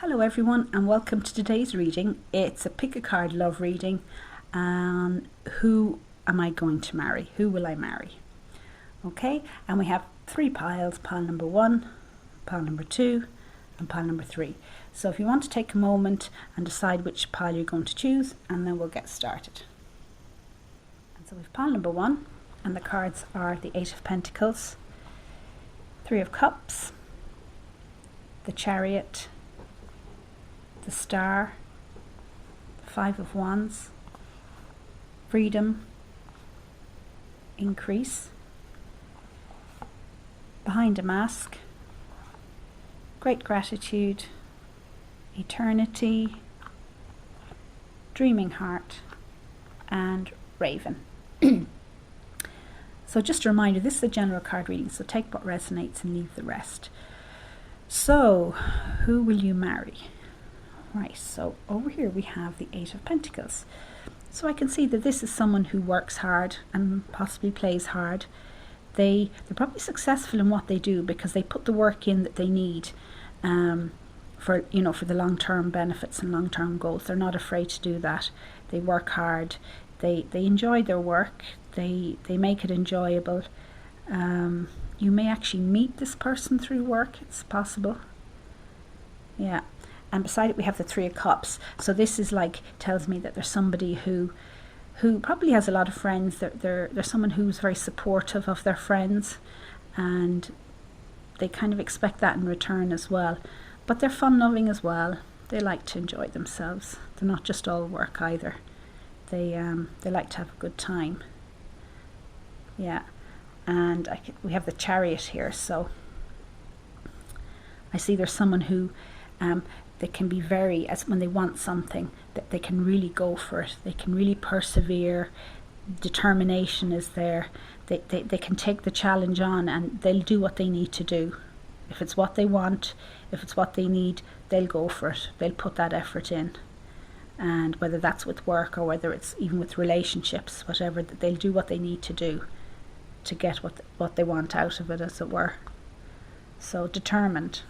Hello everyone and welcome to today's reading. It's a pick a card love reading. Who am I going to marry? Who will I marry? Okay, and we have three piles, pile number 1, pile number 2 and pile number 3. So if you want to take a moment and decide which pile you're going to choose, and then we'll get started. And so we've pile number 1 and the cards are the 8 of Pentacles, 3 of Cups, the Chariot, the Star, 5 of Wands, Freedom, Increase, Behind a Mask, Great Gratitude, Eternity, Dreaming Heart, and Raven. So just a reminder, this is a general card reading, so take what resonates and leave the rest. So, who will you marry? Right, so over here we have the 8 of Pentacles. So I can see that this is someone who works hard and possibly plays hard. They're probably successful in what they do because they put the work in that they need for the long-term benefits and long-term goals. They're not afraid to do that. They work hard. They enjoy their work. They make it enjoyable. You may actually meet this person through work. It's possible. Yeah. And beside it we have the 3 of Cups. So this is tells me that there's somebody who probably has a lot of friends. They're someone who's very supportive of their friends, and they kind of expect that in return as well. But they're fun loving as well. They like to enjoy themselves. They're not just all work either. They like to have a good time. Yeah. And we have the Chariot here, so I see there's someone who they can be very, as when they want something, that they can really go for it. They can really persevere. Determination is there. They can take the challenge on and they'll do what they need to do. If it's what they want, if it's what they need, they'll go for it. They'll put that effort in. And whether that's with work or whether it's even with relationships, whatever, they'll do what they need to do to get what they want out of it, as it were. So determined.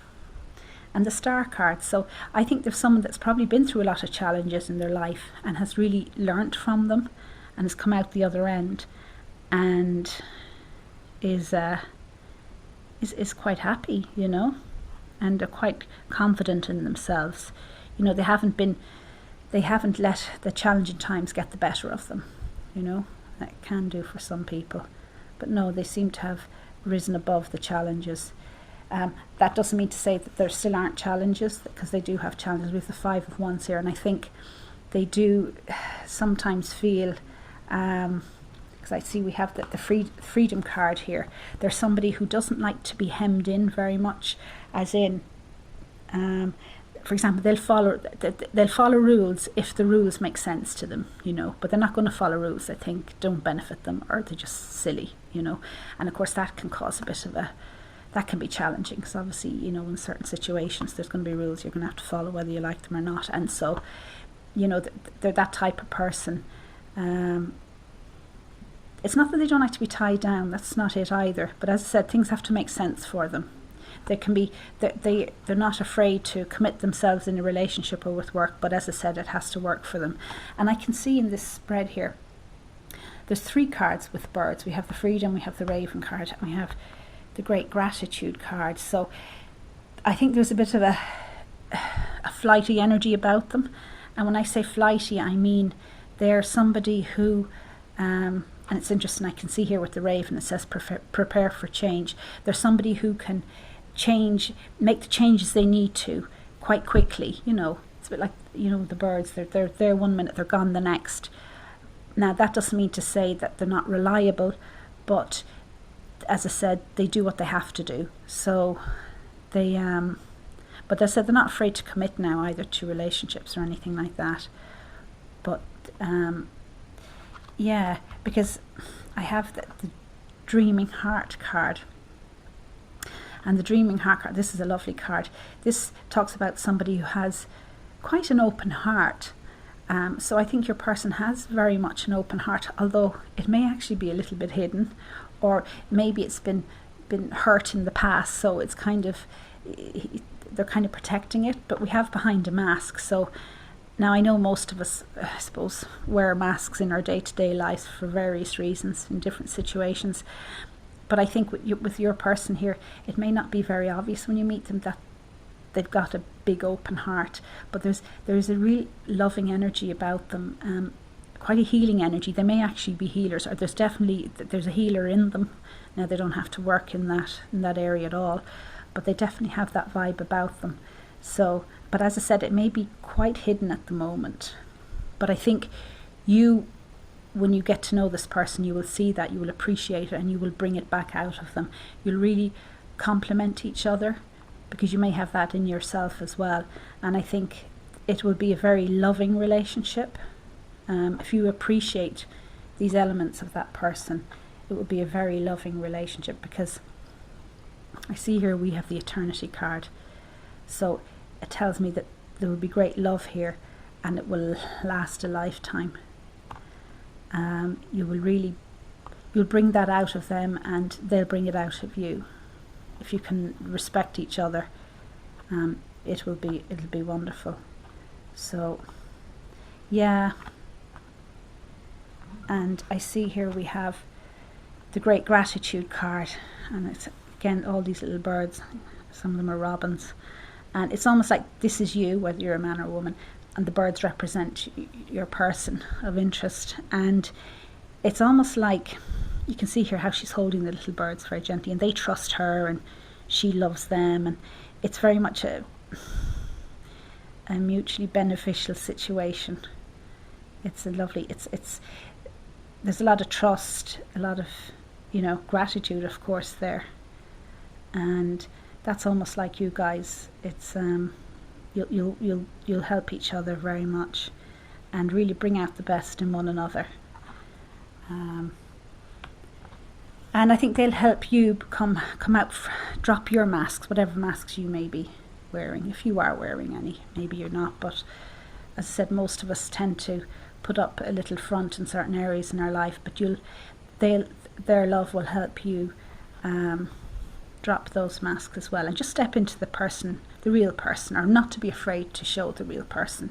And the Star card, so I think there's someone that's probably been through a lot of challenges in their life and has really learnt from them and has come out the other end and is quite happy, and are quite confident in themselves. They haven't let the challenging times get the better of them. That can do for some people, but no, they seem to have risen above the challenges. That doesn't mean to say that there still aren't challenges, because they do have challenges. We have the 5 of Wands here, and I think they do sometimes feel, because I see we have the freedom card here. There's somebody who doesn't like to be hemmed in very much, as in, for example, they'll follow rules if the rules make sense to them, but they're not going to follow rules they think don't benefit them, or they're just silly, and of course that can cause a bit of that can be challenging, because obviously, in certain situations there's going to be rules you're going to have to follow whether you like them or not. And so, they're that type of person. It's not that they don't like to be tied down, that's not it either, but as I said, things have to make sense for them. They're not afraid to commit themselves in a relationship or with work, but as I said, it has to work for them. And I can see in this spread here, there's 3 cards with birds. We have the Freedom, we have the Raven card, and we have the Great Gratitude card. So I think there's a bit of a flighty energy about them. And when I say flighty, I mean they're somebody who, and it's interesting, I can see here with the Raven, it says prepare for change. They're somebody who can make the changes they need to quite quickly. It's a bit like, the birds, they're there one minute, they're gone the next. Now that doesn't mean to say that they're not reliable, but as I said, they do what they have to do. So they but they said they're not afraid to commit now either to relationships or anything like that. But yeah, because I have the Dreaming Heart card. And the Dreaming Heart card, this is a lovely card. This talks about somebody who has quite an open heart. So I think your person has very much an open heart, although it may actually be a little bit hidden, or maybe it's been hurt in the past, so it's kind of they're kind of protecting it, but we have behind a mask. So now I know most of us, I suppose, wear masks in our day-to-day lives for various reasons in different situations. But I think with your person here, it may not be very obvious when you meet them that they've got a big open heart, but there's a real loving energy about them, quite a healing energy. They may actually be healers, or there's a healer in them. Now they don't have to work in that area at all, but they definitely have that vibe about them. So, but as I said, it may be quite hidden at the moment. But I think when you get to know this person, you will see that, you will appreciate it, and you will bring it back out of them. You'll really complement each other, because you may have that in yourself as well. And I think it will be a very loving relationship. If you appreciate these elements of that person, it will be a very loving relationship, because I see here we have the Eternity card. So it tells me that there will be great love here, and it will last a lifetime. You'll bring that out of them, and they'll bring it out of you. If you can respect each other, it'll be wonderful. So yeah, and I see here we have the Great Gratitude card, and it's again all these little birds. Some of them are robins, and it's almost like this is you, whether you're a man or a woman, and the birds represent your person of interest. And it's almost like you can see here how she's holding the little birds very gently, and they trust her and she loves them, and it's very much a mutually beneficial situation. It's a lovely, there's a lot of trust, a lot of, gratitude, of course, there. And that's almost like you guys. It's you'll help each other very much, and really bring out the best in one another. And I think they'll help you come out, drop your masks, whatever masks you may be wearing, if you are wearing any. Maybe you're not, but as I said, most of us tend to put up a little front in certain areas in our life, but their love will help you drop those masks as well, and just step into the real person, or not to be afraid to show the real person.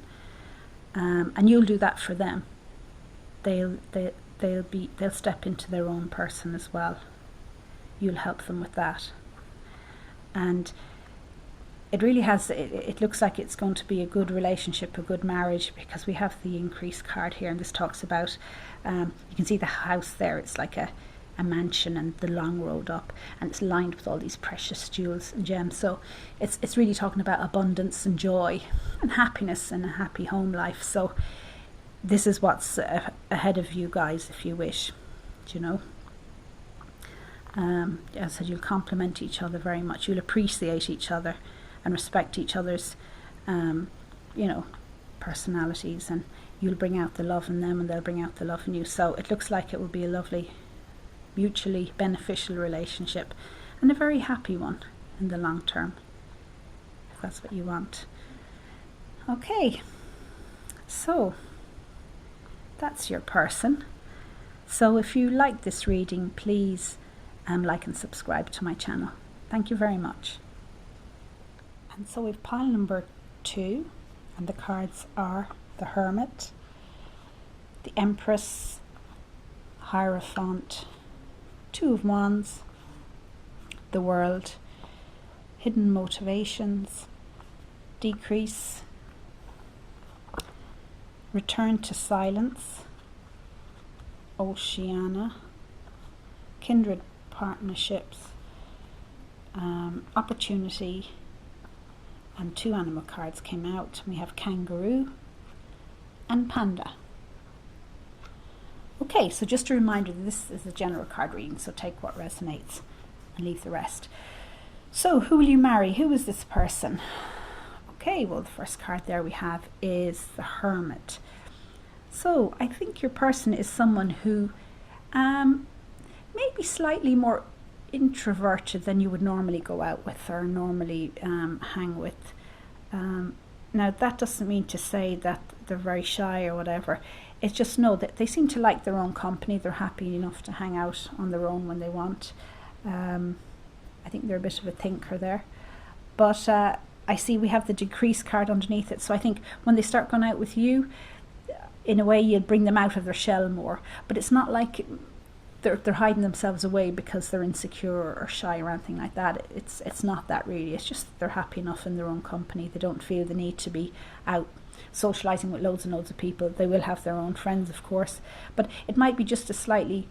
And you'll do that for them. They'll step into their own person as well. You'll help them with that. And it really has, it looks like it's going to be a good relationship, a good marriage, because we have the Increase card here, and this talks about, you can see the house there, it's like a mansion, and the long road up, and it's lined with all these precious jewels and gems. So it's really talking about abundance and joy and happiness and a happy home life. So this is what's ahead of you guys, if you wish, as I said, you'll complement each other very much. You'll appreciate each other and respect each other's personalities, and you'll bring out the love in them, and they'll bring out the love in you. So it looks like it will be a lovely, mutually beneficial relationship, and a very happy one in the long term, if that's what you want. Okay, so that's your person. So if you like this reading, please like and subscribe to my channel. Thank you very much. And so we've pile number 2, and the cards are the Hermit, the Empress, Hierophant, 2 of Wands, the World, Hidden Motivations, Decrease, Return to Silence, Oceana, Kindred Partnerships, Opportunity, and 2 animal cards came out. We have Kangaroo and Panda. Okay, so just a reminder, this is a general card reading, so take what resonates and leave the rest. So who will you marry? Who is this person? Okay, well, the first card there we have is the Hermit. So I think your person is someone who may be slightly more introverted than you would normally go out with, or normally hang with. Now that doesn't mean to say that they're very shy or whatever. It's just know that they seem to like their own company. They're happy enough to hang out on their own when they want. I think they're a bit of a thinker there, but I see we have the decrease card underneath it. So I think when they start going out with you, in a way you'll bring them out of their shell more. But it's not like they're hiding themselves away because they're insecure or shy or anything like that. It's not that really. It's just they're happy enough in their own company. They don't feel the need to be out socialising with loads and loads of people. They will have their own friends, of course, but it might be just a slightly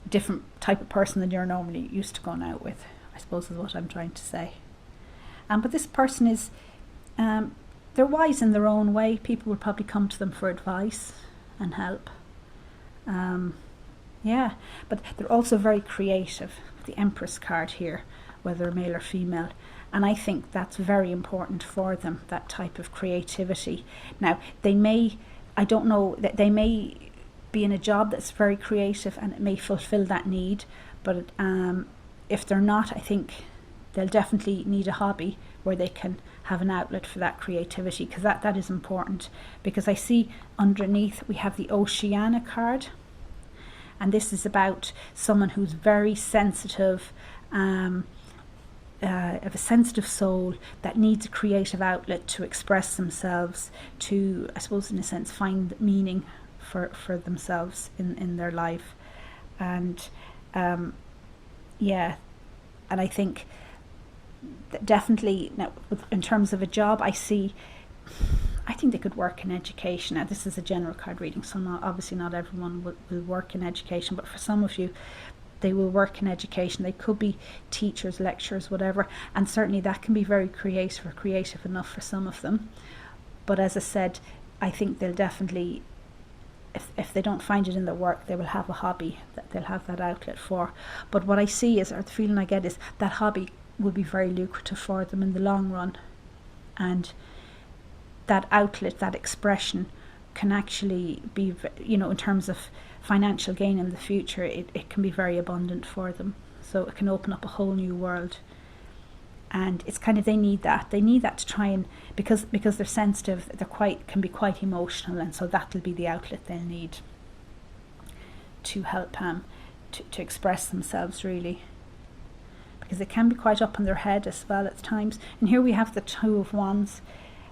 different type of person than you're normally used to going out with, I suppose is what I'm trying to say. But this person is, they're wise in their own way. People will probably come to them for advice and help. But they're also very creative. The Empress card here, whether male or female. And I think that's very important for them, that type of creativity. Now, they may be in a job that's very creative and it may fulfill that need. But if they're not, I think they'll definitely need a hobby where they can have an outlet for that creativity, because that is important. Because I see underneath we have the Oceana card. And this is about someone who's very sensitive, of a sensitive soul that needs a creative outlet to express themselves, to, I suppose in a sense, find meaning for themselves in their life. And and I think that definitely, now, in terms of a job, I think they could work in education. Now, this is a general card reading, so obviously not everyone will work in education, but for some of you, they will work in education. They could be teachers, lecturers, whatever, and certainly that can be very creative or creative enough for some of them. But as I said, I think they'll definitely, if they don't find it in their work, they will have a hobby that they'll have that outlet for. But what I see is, or the feeling I get is, that hobby will be very lucrative for them in the long run. And that outlet, that expression can actually be, in terms of financial gain in the future, it can be very abundant for them. So it can open up a whole new world. And it's kind of, they need that to try and, because they're sensitive, can be quite emotional, and so that'll be the outlet they'll need to help to express themselves, really. Because it can be quite up in their head as well at times. And here we have the Two of Wands.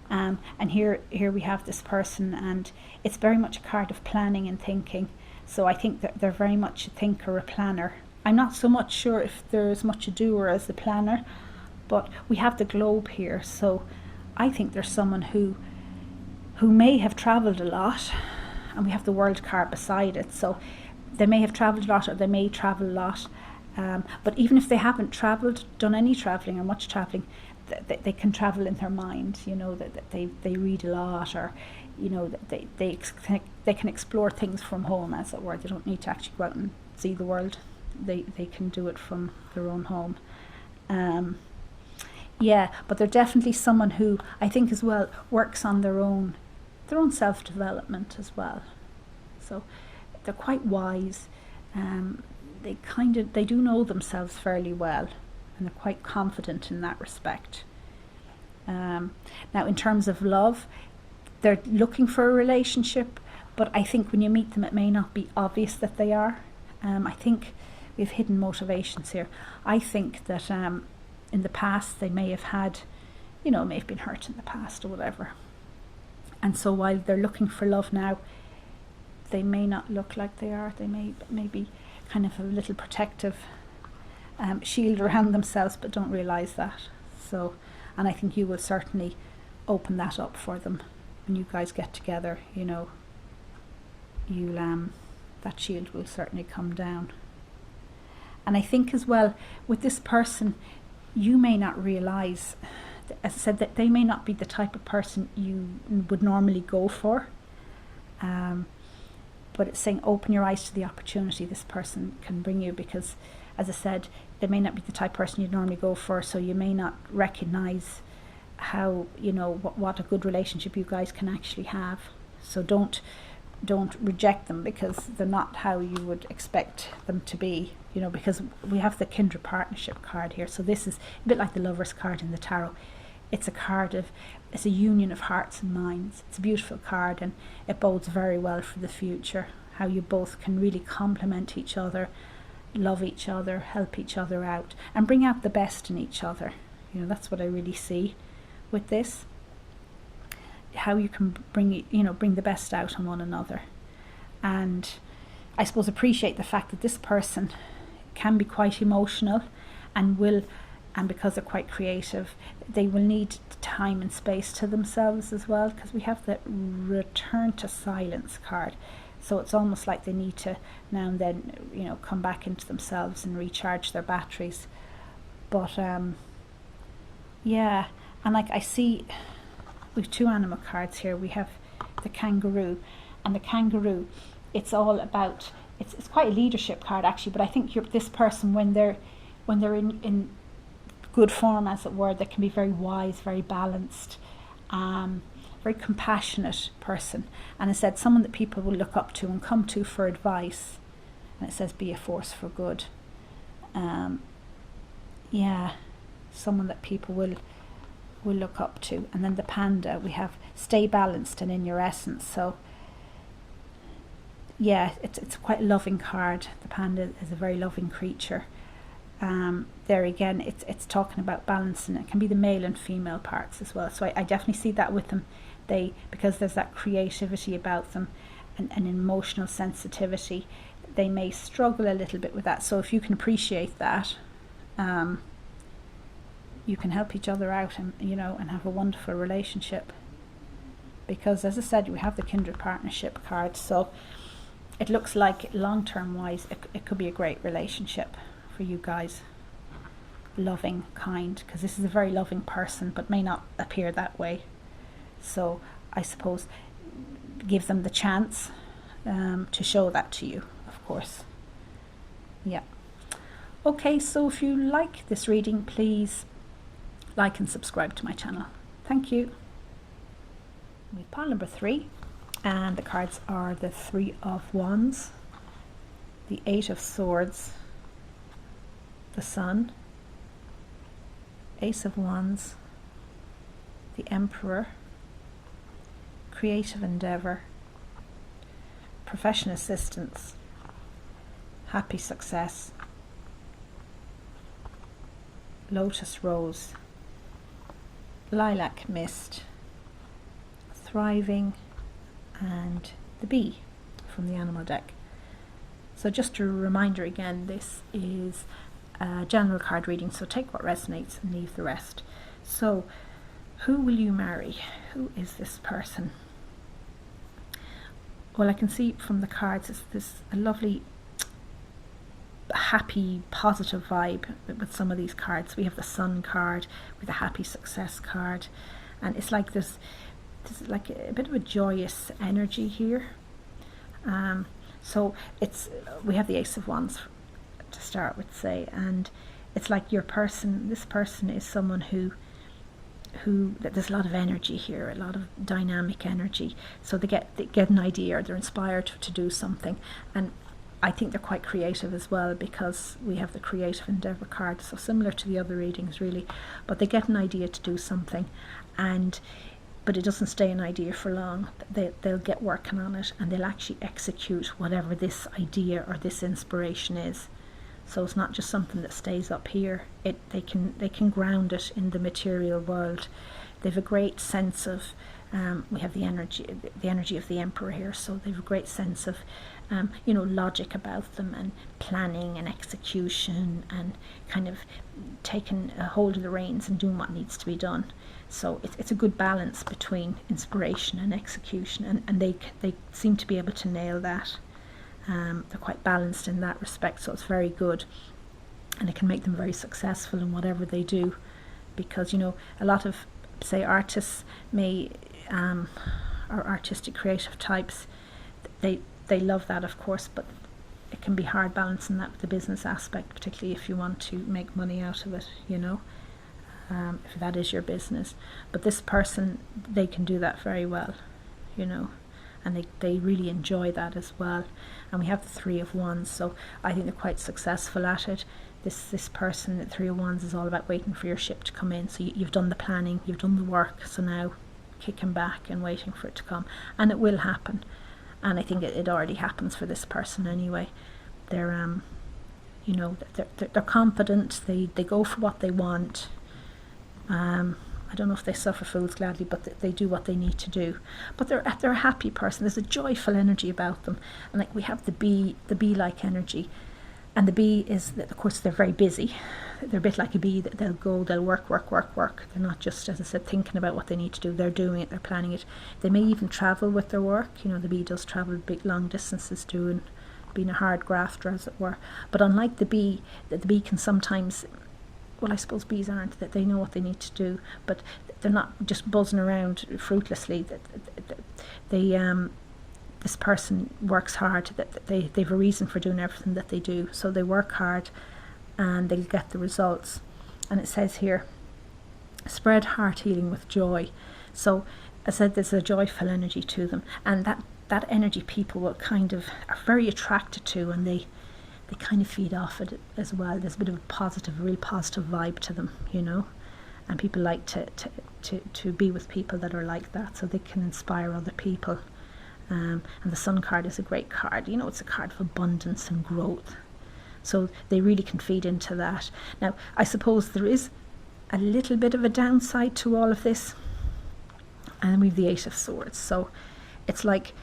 And here we have this person, and it's very much a card of planning and thinking. So I think that they're very much a thinker, a planner. I'm not so much sure if they're as much a doer as the planner, but we have the globe here. So I think there's someone who may have travelled a lot, and we have the World card beside it. So they may have travelled a lot, or they may travel a lot. But even if they haven't done any travelling or much travelling, they can travel in their mind, that they read a lot, or that they can explore things from home, as it were. They don't need to actually go out and see the world. They can do it from their own home. But they're definitely someone who I think as well works on their own self-development as well. So they're quite wise. They do know themselves fairly well, and they're quite confident in that respect. Now, in terms of love, they're looking for a relationship, but I think when you meet them, it may not be obvious that they are. I think we have hidden motivations here. I think that in the past they may have had, may have been hurt in the past or whatever. And so while they're looking for love now, they may not look like they are. They may be kind of a little protective shield around themselves, but don't realise that. So, and I think you will certainly open that up for them when you guys get together. That shield will certainly come down. And I think as well, with this person, you may not realise, as I said, that they may not be the type of person you would normally go for. But it's saying open your eyes to the opportunity this person can bring you, because, as I said, they may not be the type of person you'd normally go for, so you may not recognise how, what a good relationship you guys can actually have. So don't reject them because they're not how you would expect them to be, because we have the Kindred Partnership card here. So this is a bit like the Lovers card in the tarot. It's a union of hearts and minds. It's a beautiful card, and it bodes very well for the future, how you both can really complement each other, love each other, help each other out, and bring out the best in each other. That's what I really see. with this, how you can bring the best out in one another, and I suppose appreciate the fact that this person can be quite emotional and because they're quite creative, they will need time and space to themselves as well, because we have the return to silence card. So it's almost like they need to now and then, come back into themselves and recharge their batteries. But yeah, and like I see, we've two animal cards here. We have the kangaroo, and the kangaroo, it's all about, it's quite a leadership card actually, but I think this person, when they're in good form, as it were, they can be very wise, very balanced, very compassionate person. And it said someone that people will look up to and come to for advice. And it says be a force for good. Yeah, someone that people will look up to. And then the panda, we have stay balanced and in your essence. So yeah, it's quite a loving card. The panda is a very loving creature. There again, it's talking about balance, and it can be the male and female parts as well. So I definitely see that with them. Because there's that creativity about them and emotional sensitivity, they may struggle a little bit with that. So if you can appreciate that, you can help each other out and have a wonderful relationship. Because as I said, we have the kindred partnership card, so it looks like long-term wise it could be a great relationship for you guys. Loving, kind, because this is a very loving person but may not appear that way. So I suppose give them the chance to show that to you, of course. Yeah. Okay, so if you like this reading, please like and subscribe to my channel. Thank you. We pile number 3, and the cards are the 3 of Wands, the 8 of Swords, the Sun, Ace of Wands, the Emperor, creative endeavour, professional assistance, happy success, lotus rose, lilac mist, thriving, and the bee from the animal deck. So just a reminder again, this is a general card reading, so take what resonates and leave the rest. So who will you marry? Who is this person? Well, I can see from the cards it's a lovely, happy, positive vibe with some of these cards. We have the Sun card with the happy success card, and it's like there's like a bit of a joyous energy here. So we have the Ace of Wands to start with, say, and it's like this person is someone who there's a lot of energy here, a lot of dynamic energy. So they get an idea, or they're inspired to do something, and I think they're quite creative as well, because we have the creative endeavour card, so similar to the other readings really. But they get an idea to do something, but it doesn't stay an idea for long. They'll get working on it, and they'll actually execute whatever this idea or this inspiration is. So it's not just something that stays up here. They can ground it in the material world. They have a great sense of, we have the energy of the Emperor here, so they have a great sense of, logic about them, and planning and execution, and kind of taking a hold of the reins and doing what needs to be done. So it's a good balance between inspiration and execution, and they seem to be able to nail that. They're quite balanced in that respect, so it's very good, and it can make them very successful in whatever they do, because a lot of, say, artists or artistic creative types, they love that, of course, but it can be hard balancing that with the business aspect, particularly if you want to make money out of it, if that is your business. But this person, they can do that very well, and they really enjoy that as well. And we have the 3 of Wands, so I think they're quite successful at it. This person, the 3 of Wands, is all about waiting for your ship to come in. So you've done the planning, you've done the work, so now kicking back and waiting for it to come, and it will happen. And I think it already happens for this person anyway. They're they're confident, they go for what they want. I I don't know if they suffer fools gladly, but they do what they need to do. But they're a happy person. There's a joyful energy about them. And like we have the bee-like energy. And the bee is, of course, they're very busy. They're a bit like a bee. That they'll work. They're not just, as I said, thinking about what they need to do. They're doing it, they're planning it. They may even travel with their work. You know, the bee does travel big, long distances being a hard grafter, as it were. But unlike the bee can sometimes, well, I suppose bees aren't, that they know what they need to do, but they're not just buzzing around fruitlessly. This person works hard, that they've a reason for doing everything that they do. So they work hard and they'll get the results. And it says here, spread heart healing with joy. So I said there's a joyful energy to them, and that energy people will are very attracted to, and they kind of feed off it as well. There's a bit of a real positive vibe to them, you know, and people like to be with people that are like that, so they can inspire other people. And the Sun card is a great card. You know, it's a card of abundance and growth. So they really can feed into that. Now, I suppose there is a little bit of a downside to all of this. And we have the Eight of Swords. So it's like,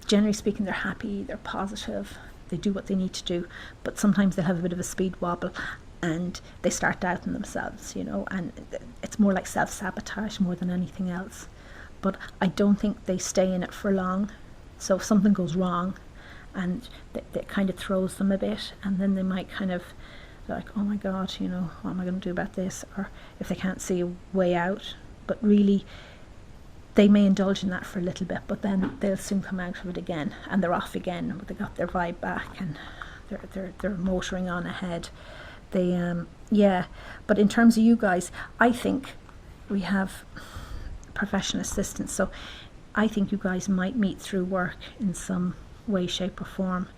generally speaking, they're happy, they're positive, they do what they need to do. But sometimes they'll have a bit of a speed wobble and they start doubting themselves, you know. And it's more like self-sabotage more than anything else. But I don't think they stay in it for long. So if something goes wrong and that kind of throws them a bit, and then they might kind of like, oh my God, you know, what am I going to do about this? Or if they can't see a way out, but really they may indulge in that for a little bit, but then they'll soon come out of it again, and they're off again. They got their vibe back, and they're motoring on ahead. But in terms of you guys, I think we have professional assistance. So I think you guys might meet through work in some way, shape or form.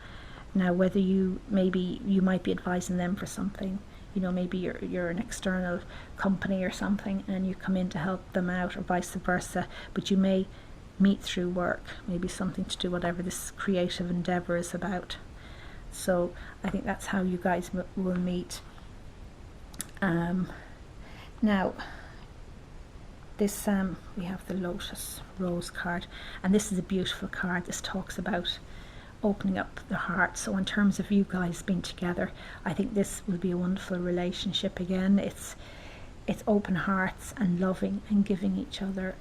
Now, whether you might be advising them for something, you know, maybe you're an external company or something and you come in to help them out, or vice versa, but you may meet through work, maybe something to do whatever this creative endeavour is about. So I think that's how you guys will meet. Now, this we have the Lotus Rose card, and this is a beautiful card. This talks about opening up the heart. So in terms of you guys being together, I think this will be a wonderful relationship again. It's open hearts and loving and giving each other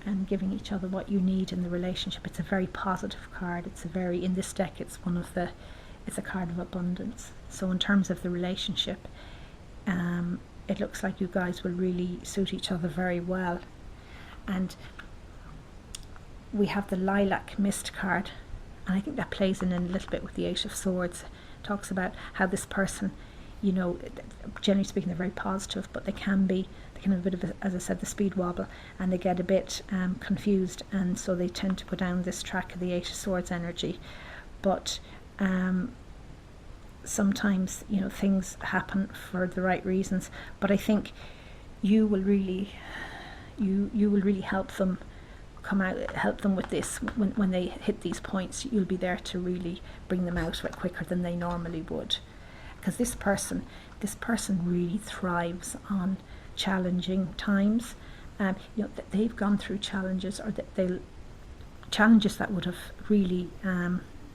what you need in the relationship. It's a very positive card. In this deck, it's a card of abundance. So in terms of the relationship, it looks like you guys will really suit each other very well. And we have the Lilac Mist card, and I think that plays in a little bit with the Eight of Swords. It talks about how this person, you know, generally speaking, they're very positive, but they can have a bit of, as I said, the speed wobble, and they get a bit confused, and so they tend to go down this track of the Eight of Swords energy. But sometimes, you know, things happen for the right reasons. But I think you will really help them help them with this. When they hit these points, you'll be there to really bring them out a bit quicker than they normally would, because this person really thrives on challenging times. You know, they've gone through challenges, or challenges that would have really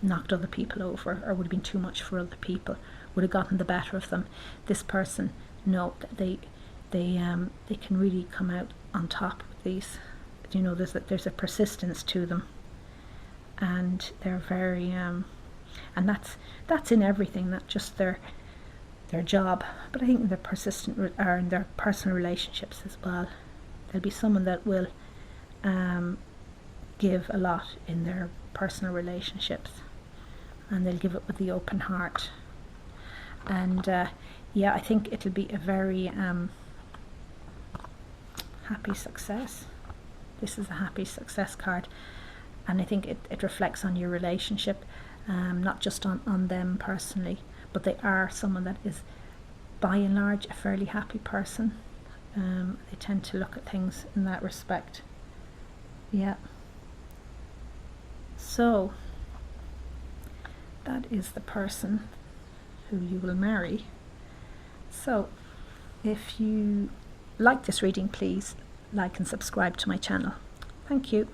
knocked other people over, or would have been too much for other people, would have gotten the better of them. This person, no, they can really come out on top of these. You know, there's a persistence to them, and they're very and that's in everything, not just their job, but I think they're persistent are in their personal relationships as well. There'll be someone that will give a lot in their personal relationships, and they'll give it with the open heart. And I think it'll be a very happy success. This is a happy success card, and I think it reflects on your relationship, not just on them personally, but they are someone that is by and large a fairly happy person. They tend to look at things in that respect. Yeah. So that is the person who you will marry. So if you like this reading, please like and subscribe to my channel. Thank you.